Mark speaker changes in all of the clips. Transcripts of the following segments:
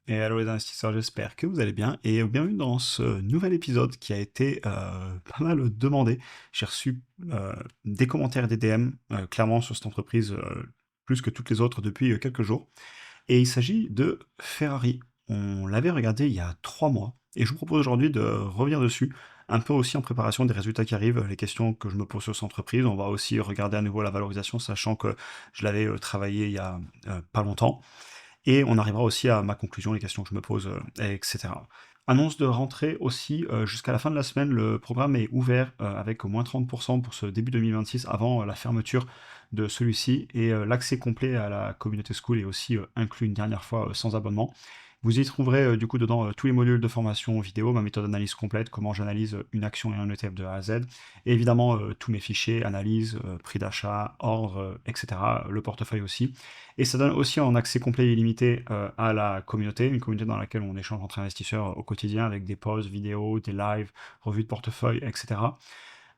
Speaker 1: Et allô les investisseurs, j'espère que vous allez bien et bienvenue dans ce nouvel épisode qui a été pas mal demandé. J'ai reçu des commentaires, des DM, clairement sur cette entreprise, plus que toutes les autres depuis quelques jours. Et il s'agit de Ferrari. On l'avait regardé il y a 3 mois et je vous propose aujourd'hui de revenir dessus, un peu aussi en préparation des résultats qui arrivent, les questions que je me pose sur cette entreprise. On va aussi regarder à nouveau la valorisation, sachant que je l'avais travaillé il y a pas longtemps. Et on arrivera aussi à ma conclusion, les questions que je me pose, etc. Annonce de rentrée aussi, jusqu'à la fin de la semaine, le programme est ouvert avec au moins 30% pour ce début 2026 avant la fermeture de celui-ci. Et l'accès complet à la communauté school est aussi inclus une dernière fois sans abonnement. Vous y trouverez du coup dedans tous les modules de formation vidéo, ma méthode d'analyse complète, comment j'analyse une action et un ETF de A à Z, et évidemment tous mes fichiers, analyse, prix d'achat, ordre, etc., le portefeuille aussi. Et ça donne aussi un accès complet et illimité à la communauté, une communauté dans laquelle on échange entre investisseurs au quotidien avec des posts, vidéos, des lives, revues de portefeuille, etc.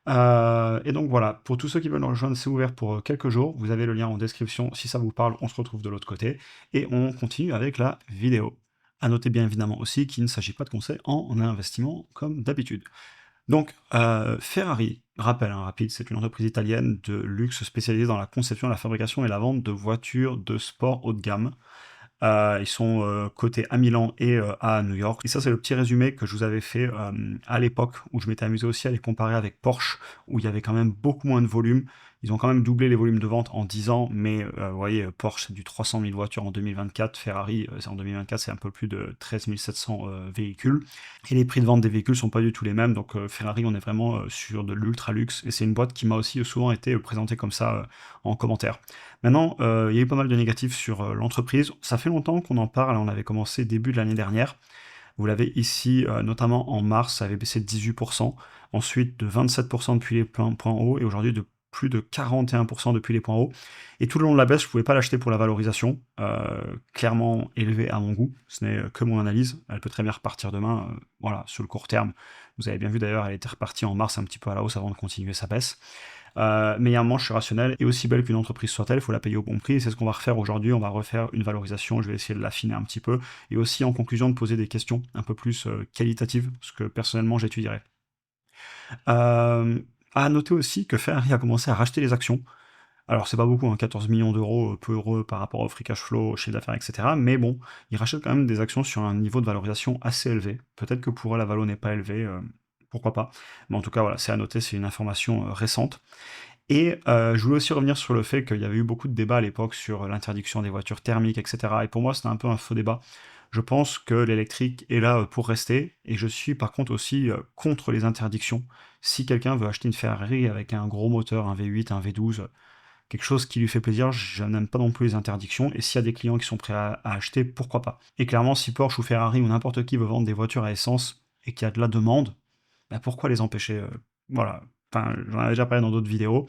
Speaker 1: Et donc voilà, pour tous ceux qui veulent nous rejoindre, c'est ouvert pour quelques jours. Vous avez le lien en description si ça vous parle. On se retrouve de l'autre côté et on continue avec la vidéo. À noter bien évidemment aussi qu'il ne s'agit pas de conseils en investissement comme d'habitude. Donc, Ferrari, rappel hein, rapide, c'est une entreprise italienne de luxe spécialisée dans la conception, la fabrication et la vente de voitures de sport haut de gamme. Ils sont cotés à Milan et à New York. Et ça, c'est le petit résumé que je vous avais fait à l'époque où je m'étais amusé aussi à les comparer avec Porsche, où il y avait quand même beaucoup moins de volume. Ils ont quand même doublé les volumes de vente en 10 ans, mais vous voyez, Porsche, c'est du 300 000 voitures en 2024. Ferrari, c'est en 2024, c'est un peu plus de 13 700 véhicules. Et les prix de vente des véhicules sont pas du tout les mêmes. Donc Ferrari, on est vraiment sur de l'ultra luxe. Et c'est une boîte qui m'a aussi souvent été présentée comme ça en commentaire. Maintenant, il y a eu pas mal de négatifs sur l'entreprise. Ça fait longtemps qu'on en parle, on avait commencé début de l'année dernière. Vous l'avez ici, notamment en mars, ça avait baissé de 18%, ensuite de 27% depuis les points hauts, et aujourd'hui de plus de 41% depuis les points hauts. Et tout le long de la baisse, je ne pouvais pas l'acheter pour la valorisation, clairement élevée à mon goût. Ce n'est que mon analyse. Elle peut très bien repartir demain, voilà, sur le court terme. Vous avez bien vu d'ailleurs, elle était repartie en mars un petit peu à la hausse avant de continuer sa baisse. Mais il y a un moment, je suis rationnel, et aussi belle qu'une entreprise soit-elle, il faut la payer au bon prix, et c'est ce qu'on va refaire aujourd'hui, on va refaire une valorisation, je vais essayer de l'affiner un petit peu, et aussi en conclusion de poser des questions un peu plus qualitatives, ce que personnellement j'étudierai. Euh, à noter aussi que Ferrari a commencé à racheter les actions. Alors c'est pas beaucoup, hein, 14 millions d'euros, peu heureux par rapport au free cash flow, au chiffre d'affaires, etc. Mais bon, ils rachètent quand même des actions sur un niveau de valorisation assez élevé. Peut-être que pour eux la valo n'est pas élevée, pourquoi pas. Mais en tout cas voilà, c'est à noter, c'est une information récente. Et je voulais aussi revenir sur le fait qu'il y avait eu beaucoup de débats à l'époque sur l'interdiction des voitures thermiques, etc. Et pour moi, c'était un peu un faux débat. Je pense que l'électrique est là pour rester, et je suis par contre aussi contre les interdictions. Si quelqu'un veut acheter une Ferrari avec un gros moteur, un V8, un V12, quelque chose qui lui fait plaisir, je n'aime pas non plus les interdictions, et s'il y a des clients qui sont prêts à acheter, pourquoi pas. Et clairement, si Porsche ou Ferrari ou n'importe qui veut vendre des voitures à essence, et qu'il y a de la demande, bah pourquoi les empêcher Voilà. Enfin, j'en avais déjà parlé dans d'autres vidéos.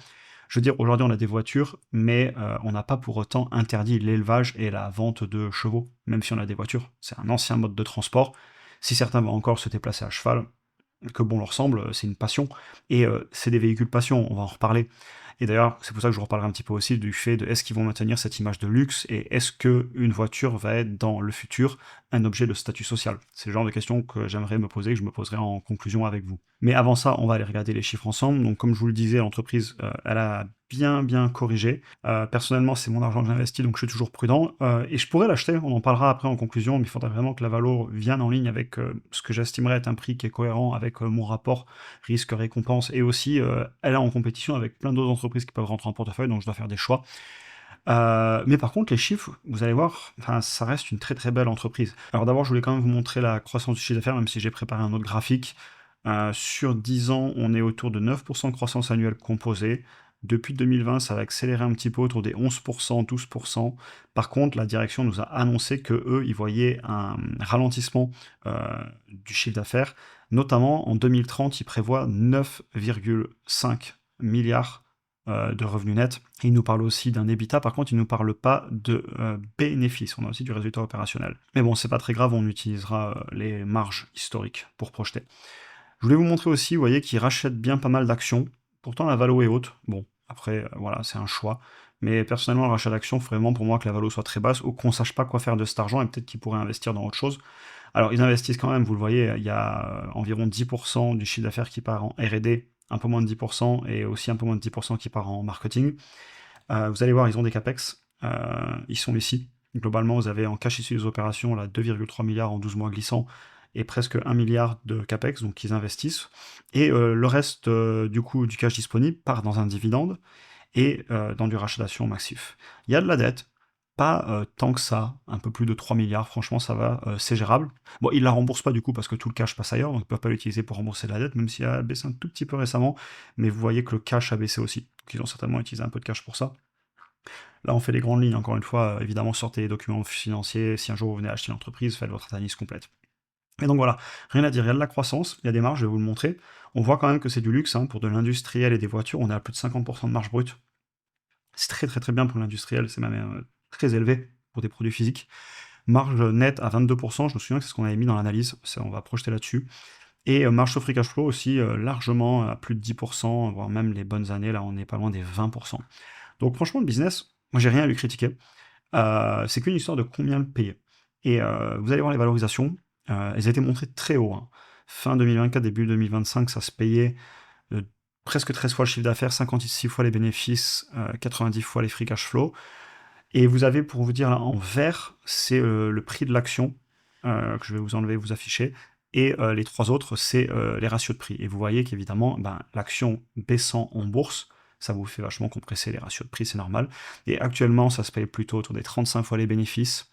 Speaker 1: Je veux dire, aujourd'hui, on a des voitures, mais on n'a pas pour autant interdit l'élevage et la vente de chevaux, même si on a des voitures. C'est un ancien mode de transport. Si certains vont encore se déplacer à cheval, que bon leur semble, c'est une passion. Et c'est des véhicules passion, on va en reparler. Et d'ailleurs, c'est pour ça que je vous reparlerai un petit peu aussi du fait de est-ce qu'ils vont maintenir cette image de luxe et est-ce qu'une voiture va être dans le futur un objet de statut social. C'est le genre de questions que j'aimerais me poser, que je me poserai en conclusion avec vous. Mais avant ça, on va aller regarder les chiffres ensemble. Donc comme je vous le disais, l'entreprise, elle a bien corrigé. Personnellement, c'est mon argent que j'investis, donc je suis toujours prudent. Et je pourrais l'acheter, on en parlera après en conclusion, mais il faudrait vraiment que la valo vienne en ligne avec ce que j'estimerais être un prix qui est cohérent avec mon rapport risque-récompense. Et aussi, elle est en compétition avec plein d'autres entreprises qui peuvent rentrer en portefeuille, donc je dois faire des choix. Mais par contre, les chiffres, vous allez voir, enfin, ça reste une très belle entreprise. Alors d'abord, je voulais quand même vous montrer la croissance du chiffre d'affaires, même si j'ai préparé un autre graphique. Sur 10 ans, on est autour de 9% de croissance annuelle composée. Depuis 2020, ça va accélérer un petit peu autour des 11%, 12%. Par contre, la direction nous a annoncé que eux, ils voyaient un ralentissement du chiffre d'affaires. Notamment, en 2030, ils prévoient 9,5 milliards de revenus nets. Et il nous parle aussi d'un EBITDA, par contre, il ne nous parle pas de bénéfices. On a aussi du résultat opérationnel. Mais bon, c'est pas très grave, on utilisera les marges historiques pour projeter. Je voulais vous montrer aussi, vous voyez, qu'ils rachètent bien pas mal d'actions. Pourtant, la valo est haute. Bon, après, voilà, c'est un choix. Mais personnellement, le rachat d'actions, il faut vraiment pour moi que la valo soit très basse ou qu'on sache pas quoi faire de cet argent et peut-être qu'ils pourraient investir dans autre chose. Alors, ils investissent quand même, vous le voyez, il y a environ 10% du chiffre d'affaires qui part en R&D, un peu moins de 10%, et aussi un peu moins de 10% qui part en marketing. Vous allez voir, ils ont des capex, ils sont ici. Globalement, vous avez en cash issu des opérations là, 2,3 milliards en 12 mois glissants et presque 1 milliard de capex, donc ils investissent. Et le reste du coup du cash disponible part dans un dividende et dans du rachat d'actions massif. Il y a de la dette, pas tant que ça, un peu plus de 3 milliards, franchement ça va, c'est gérable. Bon, ils la remboursent pas du coup parce que tout le cash passe ailleurs, donc ils peuvent pas l'utiliser pour rembourser la dette, même s'il a baissé un tout petit peu récemment, mais vous voyez que le cash a baissé aussi, donc ils ont certainement utilisé un peu de cash pour ça. Là, on fait les grandes lignes, encore une fois, évidemment, sortez les documents financiers, si un jour vous venez acheter l'entreprise, faites votre analyse complète. Et donc voilà, rien à dire, il y a de la croissance, il y a des marges, je vais vous le montrer. On voit quand même que c'est du luxe, hein, pour de l'industriel et des voitures, on est à plus de 50% de marge brute. C'est très très très bien pour l'industriel, c'est même très élevé pour des produits physiques. Marge nette à 22%, je me souviens que c'est ce qu'on avait mis dans l'analyse, on va projeter là-dessus. Et marge sur free cash flow aussi, largement à plus de 10%, voire même les bonnes années, là on est pas loin des 20%. Donc franchement, le business, moi j'ai rien à lui critiquer. C'est qu'une histoire de combien le payer. Et vous allez voir les valorisations, elles étaient montrées très haut, hein. Fin 2024, début 2025, ça se payait euh, presque 13 fois le chiffre d'affaires, 56 fois les bénéfices, 90 fois les free cash flow. Et vous avez, pour vous dire, là, en vert, c'est le prix de l'action que je vais vous enlever, vous afficher. Et les trois autres, c'est les ratios de prix. Et vous voyez qu'évidemment, ben, l'action baissant en bourse, ça vous fait vachement compresser les ratios de prix, c'est normal. Et actuellement, ça se paye plutôt autour des 35 fois les bénéfices,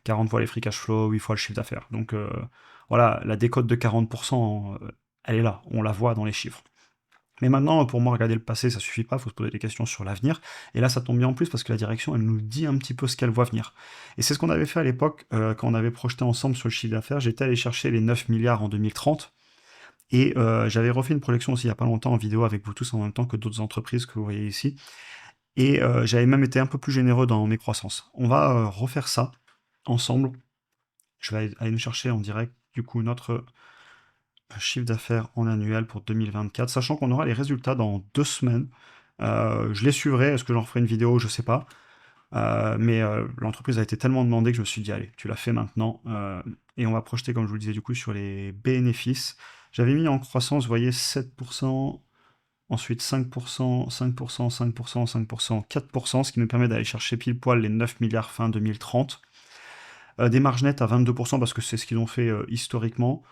Speaker 1: 40 fois les free cash flow, 8 fois le chiffre d'affaires. Donc voilà, la décote de 40%, elle est là, on la voit dans les chiffres. Mais maintenant, pour moi, regarder le passé, ça suffit pas, il faut se poser des questions sur l'avenir. Et là, ça tombe bien en plus parce que la direction, elle nous dit un petit peu ce qu'elle voit venir. Et c'est ce qu'on avait fait à l'époque, quand on avait projeté ensemble sur le chiffre d'affaires. J'étais allé chercher les 9 milliards en 2030. Et j'avais refait une projection aussi il n'y a pas longtemps en vidéo avec vous tous en même temps que d'autres entreprises que vous voyez ici. Et j'avais même été un peu plus généreux dans mes croissances. On va refaire ça ensemble. Je vais aller nous chercher en direct, du coup, notre chiffre d'affaires en annuel pour 2024, sachant qu'on aura les résultats dans 2 semaines. Je les suivrai, est-ce que j'en ferai une vidéo, je sais pas. Mais l'entreprise a été tellement demandée que je me suis dit, allez, tu l'as fait maintenant. Et on va projeter, comme je vous le disais, du coup, sur les bénéfices. J'avais mis en croissance, vous voyez, 7%, ensuite 5%, 5%, 5%, 5%, 4%, ce qui nous permet d'aller chercher pile poil les 9 milliards fin 2030. Des marges nettes à 22% parce que c'est ce qu'ils ont fait historiquement.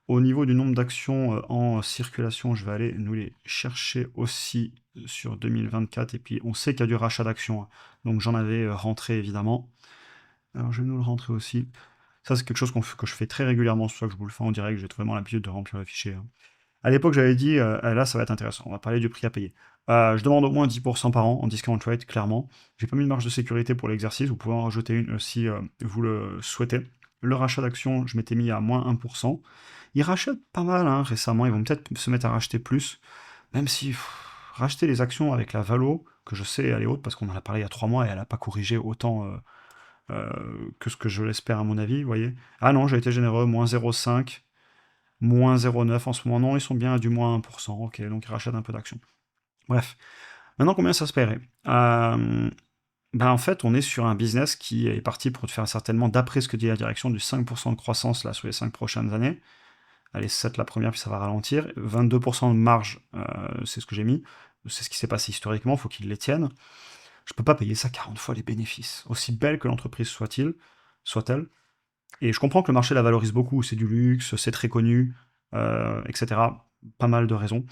Speaker 1: Au niveau du nombre d'actions en circulation, je vais aller nous les chercher aussi sur 2024. Et puis on sait qu'il y a du rachat d'actions, hein. Donc j'en avais rentré évidemment. Alors je vais nous le rentrer aussi. Ça c'est quelque chose que je fais très régulièrement, c'est pour ça que je vous le fais en direct, j'ai vraiment l'habitude de remplir le fichier, hein. À l'époque, j'avais dit, là, ça va être intéressant, on va parler du prix à payer. Je demande au moins 10% par an en discount rate, clairement. J'ai pas mis de marge de sécurité pour l'exercice, vous pouvez en rajouter une si vous le souhaitez. Le rachat d'actions, je m'étais mis à moins 1%. Ils rachètent pas mal hein, récemment, ils vont peut-être se mettre à racheter plus, même si racheter les actions avec la valo, que je sais elle est haute parce qu'on en a parlé il y a 3 mois et elle n'a pas corrigé autant que ce que je l'espère à mon avis, vous voyez. Ah non, j'ai été généreux, moins 0,5. Moins 0,9 en ce moment, non, ils sont bien à du moins 1%, ok, donc ils rachètent un peu d'actions. Bref, maintenant combien ça se paierait ben en fait, on est sur un business qui est parti pour te faire certainement, d'après ce que dit la direction, du 5% de croissance là sur les 5 prochaines années. Allez, 7 la première, puis ça va ralentir. 22% de marge, c'est ce que j'ai mis. C'est ce qui s'est passé historiquement, il faut qu'ils les tiennent. Je peux pas payer ça 40 fois les bénéfices. Aussi belle que l'entreprise soit-elle. Et je comprends que le marché la valorise beaucoup, c'est du luxe, c'est très connu, etc. Pas mal de raisons.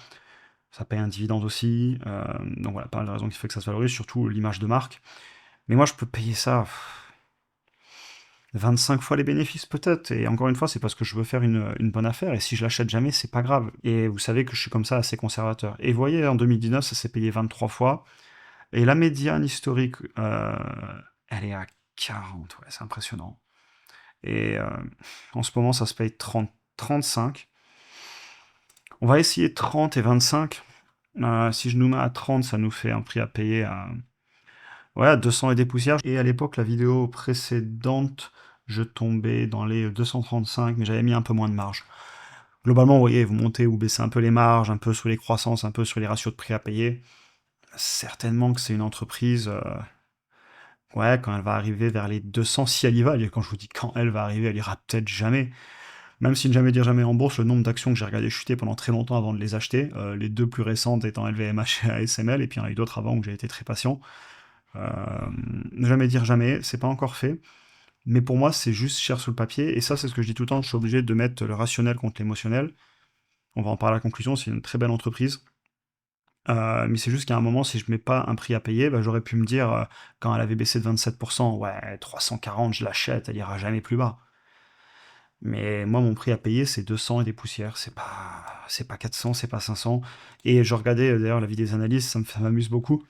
Speaker 1: Ça paye un dividende aussi, donc voilà, pas mal de raisons qui fait que ça se valorise, surtout l'image de marque. Mais moi, je peux payer ça 25 fois les bénéfices peut-être, et encore une fois, c'est parce que je veux faire une bonne affaire, et si je l'achète jamais, c'est pas grave. Et vous savez que je suis comme ça assez conservateur. Et vous voyez, en 2019, ça s'est payé 23 fois, et la médiane historique, elle est à 40, ouais, c'est impressionnant. Et en ce moment, ça se paye 30, 35. On va essayer 30 et 25. Si je nous mets à 30, ça nous fait un prix à payer à, ouais, à 200 et des poussières. Et à l'époque, la vidéo précédente, je tombais dans les 235, mais j'avais mis un peu moins de marge. Globalement, vous voyez, vous montez ou baissez un peu les marges, un peu sur les croissances, un peu sur les ratios de prix à payer. Certainement que c'est une entreprise Ouais, quand elle va arriver vers les 200, si elle y va, et quand je vous dis quand elle va arriver, elle ira peut-être jamais. Même si ne jamais dire jamais en bourse, le nombre d'actions que j'ai regardé chuter pendant très longtemps avant de les acheter, les deux plus récentes étant LVMH et ASML, et puis il y en a eu d'autres avant où j'ai été très patient. Euh, Ne jamais dire jamais, c'est pas encore fait. Mais pour moi, c'est juste cher sur le papier. Et ça, c'est ce que je dis tout le temps. Je suis obligé de mettre le rationnel contre l'émotionnel. On va en parler à la conclusion. C'est une très belle entreprise. Mais c'est juste qu'à un moment, si je mets pas un prix à payer, bah, j'aurais pu me dire, quand elle avait baissé de 27%, ouais, 340, je l'achète, elle ira jamais plus bas. Mais moi, mon prix à payer, c'est 200 et des poussières. C'est pas 400, c'est pas 500. Et je regardais d'ailleurs la vidéo des analyses, ça m'amuse beaucoup.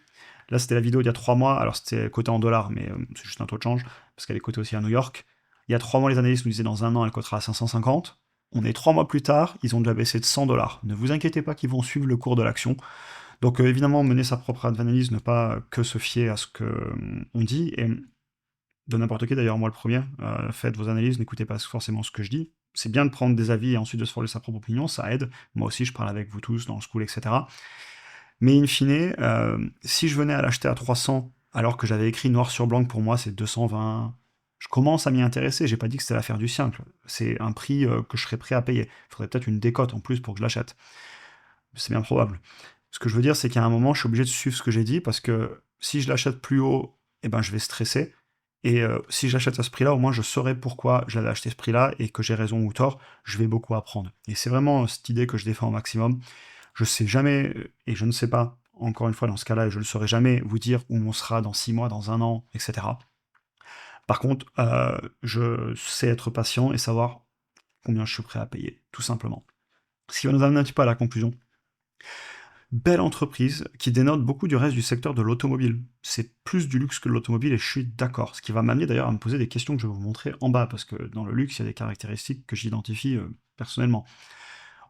Speaker 1: Là, c'était la vidéo d'il y a 3 mois. Alors, c'était coté en dollars, mais c'est juste un taux de change, parce qu'elle est cotée aussi à New York. Il y a 3 mois, les analystes nous disaient dans un an, elle cotera à 550. On est 3 mois plus tard, ils ont déjà baissé de 100 dollars. Ne vous inquiétez pas qu'ils vont suivre le cours de l'action. Donc, évidemment, mener sa propre analyse, ne pas que se fier à ce qu'on dit. Et de n'importe qui, d'ailleurs, moi le premier, faites vos analyses, n'écoutez pas forcément ce que je dis. C'est bien de prendre des avis et ensuite de se forger sa propre opinion, ça aide. Moi aussi, je parle avec vous tous dans le school, etc. Mais in fine, si je venais à l'acheter à 300, alors que j'avais écrit noir sur blanc que pour moi c'est 220, je commence à m'y intéresser. J'ai pas dit que c'était l'affaire du siècle. C'est un prix que je serais prêt à payer. Il faudrait peut-être une décote en plus pour que je l'achète. C'est bien probable. Ce que je veux dire, c'est qu'à un moment, je suis obligé de suivre ce que j'ai dit parce que si je l'achète plus haut, eh ben, je vais stresser. Et si j'achète à ce prix-là, au moins je saurai pourquoi j'avais acheté ce prix-là et que j'ai raison ou tort. Je vais beaucoup apprendre. Et c'est vraiment cette idée que je défends au maximum. Je sais jamais, et je ne sais pas, encore une fois, dans ce cas-là, et je ne saurais jamais vous dire où on sera dans 6 mois, dans un an, etc. Par contre, je sais être patient et savoir combien je suis prêt à payer, tout simplement. Ce qui va nous amener un petit peu à la conclusion. Belle entreprise qui dénote beaucoup du reste du secteur de l'automobile. C'est plus du luxe que de l'automobile et je suis d'accord. Ce qui va m'amener d'ailleurs à me poser des questions que je vais vous montrer en bas, parce que dans le luxe, il y a des caractéristiques que j'identifie personnellement.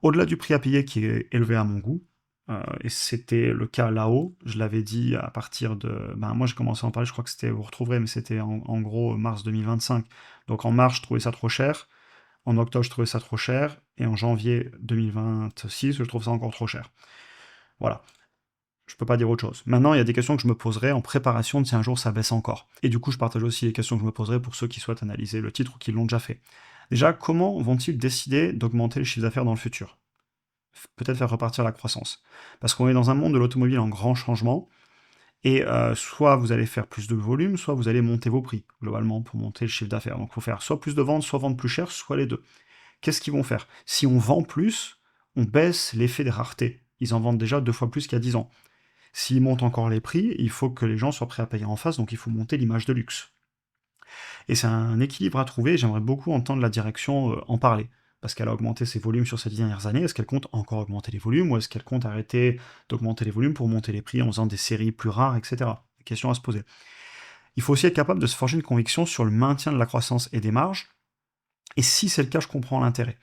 Speaker 1: Au-delà du prix à payer qui est élevé à mon goût, et c'était le cas là-haut, je l'avais dit à partir de... Ben, moi j'ai commencé à en parler, je crois que c'était, vous retrouverez, mais c'était en gros mars 2025. Donc en mars, je trouvais ça trop cher, en octobre, je trouvais ça trop cher, et en janvier 2026, je trouve ça encore trop cher. Voilà, je peux pas dire autre chose. Maintenant, il y a des questions que je me poserai en préparation de si un jour ça baisse encore. Et du coup, je partage aussi les questions que je me poserai pour ceux qui souhaitent analyser le titre ou qui l'ont déjà fait. Déjà, comment vont-ils décider d'augmenter le chiffre d'affaires dans le futur? Peut-être faire repartir la croissance. Parce qu'on est dans un monde de l'automobile en grand changement, et soit vous allez faire plus de volume, soit vous allez monter vos prix, globalement, pour monter le chiffre d'affaires. Donc il faut faire soit plus de ventes, soit vendre plus cher, soit les deux. Qu'est-ce qu'ils vont faire? Si on vend plus, on baisse l'effet des raretés. Ils en vendent déjà 2 fois plus qu'il y a 10 ans. S'ils montent encore les prix, il faut que les gens soient prêts à payer en face, donc il faut monter l'image de luxe. Et c'est un équilibre à trouver, et j'aimerais beaucoup entendre la direction en parler. Parce qu'elle a augmenté ses volumes sur ces 10 dernières années, est-ce qu'elle compte encore augmenter les volumes, ou est-ce qu'elle compte arrêter d'augmenter les volumes pour monter les prix en faisant des séries plus rares, etc. Question à se poser. Il faut aussi être capable de se forger une conviction sur le maintien de la croissance et des marges, et si c'est le cas, je comprends l'intérêt.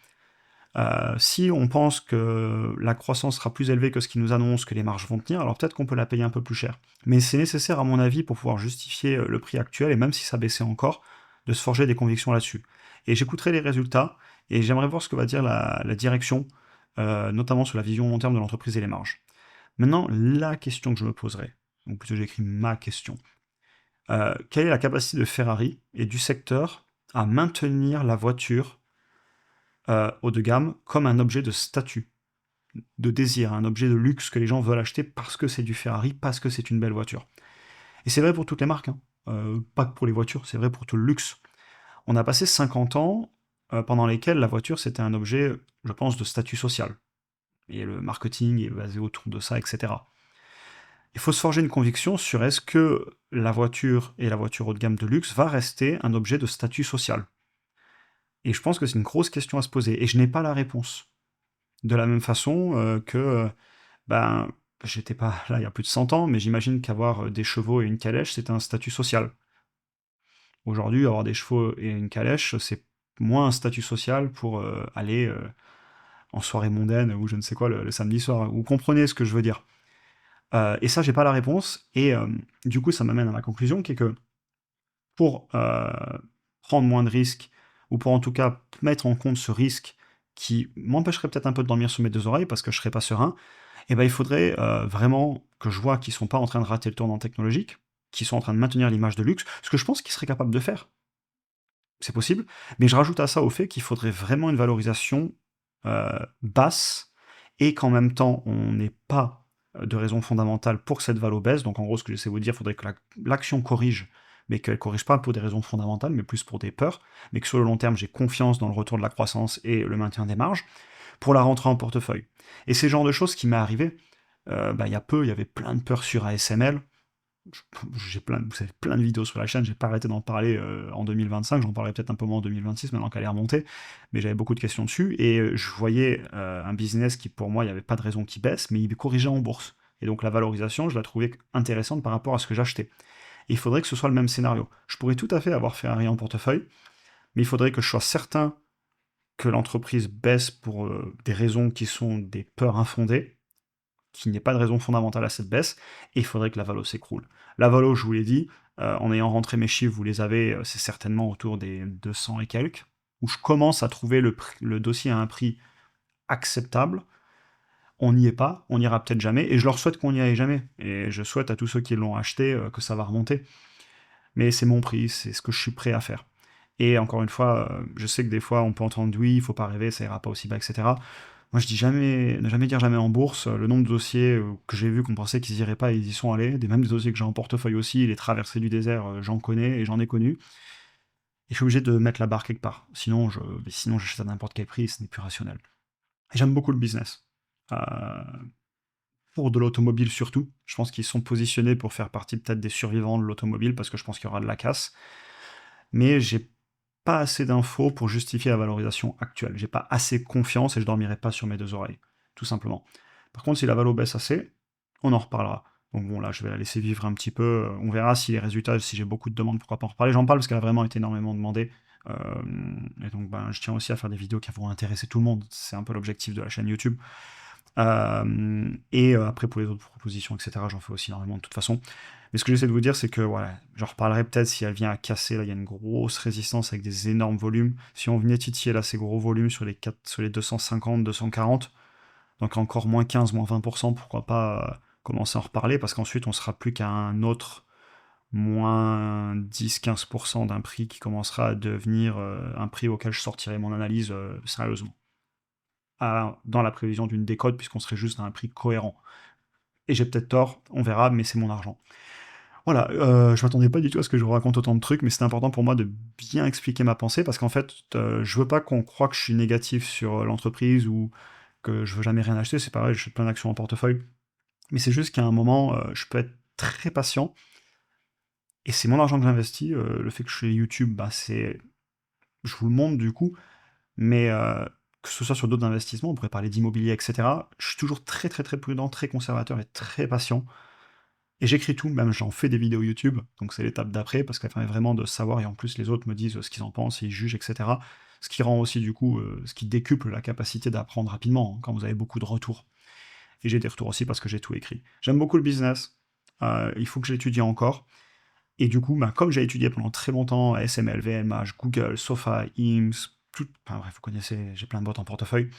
Speaker 1: Si on pense que la croissance sera plus élevée que ce qu'ils nous annoncent, que les marges vont tenir, alors peut-être qu'on peut la payer un peu plus cher. Mais c'est nécessaire, à mon avis, pour pouvoir justifier le prix actuel, et même si ça baissait encore, de se forger des convictions là-dessus. Et j'écouterai les résultats, et j'aimerais voir ce que va dire la direction, notamment sur la vision long terme de l'entreprise et les marges. Maintenant, la question que je me poserai, ou plutôt j'ai écrit ma question, quelle est la capacité de Ferrari et du secteur à maintenir la voiture haut de gamme comme un objet de statut, de désir, un objet de luxe que les gens veulent acheter parce que c'est du Ferrari, parce que c'est une belle voiture. Et c'est vrai pour toutes les marques, hein. Pas que pour les voitures, c'est vrai pour tout le luxe. On a passé 50 ans pendant lesquels la voiture c'était un objet, je pense, de statut social. Et le marketing est basé autour de ça, etc. Il faut se forger une conviction sur est-ce que la voiture et la voiture haut de gamme de luxe va rester un objet de statut social. Et je pense que c'est une grosse question à se poser, et je n'ai pas la réponse. De la même façon que, ben, j'étais pas là il y a plus de 100 ans, mais j'imagine qu'avoir des chevaux et une calèche, c'était un statut social. Aujourd'hui, avoir des chevaux et une calèche, c'est moins un statut social pour aller en soirée mondaine ou je ne sais quoi le samedi soir. Vous comprenez ce que je veux dire. Et ça, j'ai pas la réponse, et du coup, ça m'amène à ma conclusion, qui est que pour prendre moins de risques, ou pour en tout cas mettre en compte ce risque qui m'empêcherait peut-être un peu de dormir sur mes deux oreilles parce que je serais pas serein, eh ben, il faudrait vraiment que je vois qu'ils sont pas en train de rater le tournant technologique, qui sont en train de maintenir l'image de luxe, ce que je pense qu'ils seraient capables de faire. C'est possible, mais je rajoute à ça au fait qu'il faudrait vraiment une valorisation basse, et qu'en même temps, on n'ait pas de raison fondamentale pour que cette valo baisse. Donc en gros, ce que j'essaie de vous dire, il faudrait que l'action corrige, mais qu'elle ne corrige pas pour des raisons fondamentales, mais plus pour des peurs, mais que sur le long terme, j'ai confiance dans le retour de la croissance et le maintien des marges, pour la rentrée en portefeuille. Et c'est le genre de choses qui m'est arrivé. Il y a peu, il y avait plein de peurs sur ASML. Vous savez, plein de vidéos sur la chaîne, j'ai pas arrêté d'en parler en 2025, j'en parlerai peut-être un peu moins en 2026 maintenant qu'elle est remontée, mais j'avais beaucoup de questions dessus, et je voyais un business qui pour moi, il n'y avait pas de raison qu'il baisse, mais il corrigeait en bourse. Et donc la valorisation, je la trouvais intéressante par rapport à ce que j'achetais. Et il faudrait que ce soit le même scénario. Je pourrais tout à fait avoir Ferrari en portefeuille, mais il faudrait que je sois certain que l'entreprise baisse pour des raisons qui sont des peurs infondées, qu'il n'y ait pas de raison fondamentale à cette baisse, et il faudrait que la valo s'écroule. La valo, je vous l'ai dit, en ayant rentré mes chiffres, vous les avez, c'est certainement autour des 200 et quelques, où je commence à trouver le dossier à un prix acceptable. On n'y est pas, on n'ira peut-être jamais, et je leur souhaite qu'on n'y aille jamais. Et je souhaite à tous ceux qui l'ont acheté que ça va remonter. Mais c'est mon prix, c'est ce que je suis prêt à faire. Et encore une fois, je sais que des fois on peut entendre oui, il faut pas rêver, ça ira pas aussi bas, etc. Moi, je dis jamais, ne jamais dire jamais en bourse. Le nombre de dossiers que j'ai vus qu'on pensait qu'ils iraient pas, ils y sont allés. Même des dossiers que j'ai en portefeuille aussi, les traversées du désert, j'en connais et j'en ai connu. Et je suis obligé de mettre la barre quelque part. Sinon j'achète à n'importe quel prix, ce n'est plus rationnel. Et j'aime beaucoup le business. Euh, pour de l'automobile surtout. Je pense qu'ils sont positionnés pour faire partie peut-être des survivants de l'automobile, parce que je pense qu'il y aura de la casse. Mais j'ai pas assez d'infos pour justifier la valorisation actuelle. J'ai pas assez confiance et je dormirai pas sur mes deux oreilles, tout simplement. Par contre, si la valo baisse assez, on en reparlera. Donc bon, là, je vais la laisser vivre un petit peu. On verra si les résultats, si j'ai beaucoup de demandes, pourquoi pas en reparler. J'en parle parce qu'elle a vraiment été énormément demandée. Et donc, je tiens aussi à faire des vidéos qui vont intéresser tout le monde. C'est un peu l'objectif de la chaîne YouTube. Après, pour les autres propositions, etc., j'en fais aussi énormément de toute façon. Mais ce que j'essaie de vous dire, c'est que voilà, j'en reparlerai peut-être si elle vient à casser. Là, il y a une grosse résistance avec des énormes volumes. Si on venait titiller là ces gros volumes sur les 250, 240, donc encore moins 15, moins 20%, pourquoi pas commencer à en reparler, parce qu'ensuite on sera plus qu'à un autre moins 10-15% d'un prix qui commencera à devenir un prix auquel je sortirai mon analyse sérieusement. Dans la prévision d'une décote, puisqu'on serait juste à un prix cohérent. Et j'ai peut-être tort, on verra, mais c'est mon argent. Voilà, je m'attendais pas du tout à ce que je vous raconte autant de trucs, mais c'est important pour moi de bien expliquer ma pensée, parce qu'en fait, je veux pas qu'on croie que je suis négatif sur l'entreprise, ou que je veux jamais rien acheter. C'est pareil, j'ai plein d'actions en portefeuille. Mais c'est juste qu'à un moment, je peux être très patient, et c'est mon argent que j'investis. Le fait que je suis YouTube, je vous le montre du coup, mais que ce soit sur d'autres investissements, on pourrait parler d'immobilier, etc. Je suis toujours très très très prudent, très conservateur et très patient. Et j'écris tout, même j'en fais des vidéos YouTube, donc c'est l'étape d'après, parce qu'elle permet vraiment de savoir, et en plus les autres me disent ce qu'ils en pensent, et ils jugent, etc. Ce qui rend aussi du coup, ce qui décuple la capacité d'apprendre rapidement, hein, quand vous avez beaucoup de retours. Et j'ai des retours aussi parce que j'ai tout écrit. J'aime beaucoup le business, il faut que j'étudie encore. Et du coup, comme j'ai étudié pendant très longtemps ASML, VMH, Google, SoFi, IMSS, enfin bref, vous connaissez, j'ai plein de boîtes en portefeuille.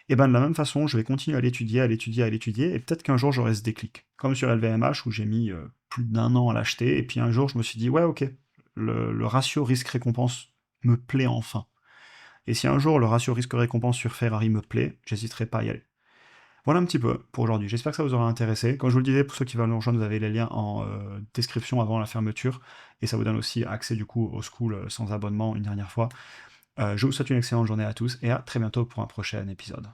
Speaker 1: Et de la même façon, je vais continuer à l'étudier, et peut-être qu'un jour j'aurai ce déclic. Comme sur LVMH, où j'ai mis plus d'1 an à l'acheter, et puis un jour je me suis dit, ouais, ok, le ratio risque-récompense me plaît enfin. Et si un jour le ratio risque-récompense sur Ferrari me plaît, j'hésiterai pas à y aller. Voilà un petit peu pour aujourd'hui. J'espère que ça vous aura intéressé. Comme je vous le disais, pour ceux qui veulent nous rejoindre, vous avez les liens en description avant la fermeture. Et ça vous donne aussi accès du coup au school sans abonnement une dernière fois. Je vous souhaite une excellente journée à tous et à très bientôt pour un prochain épisode.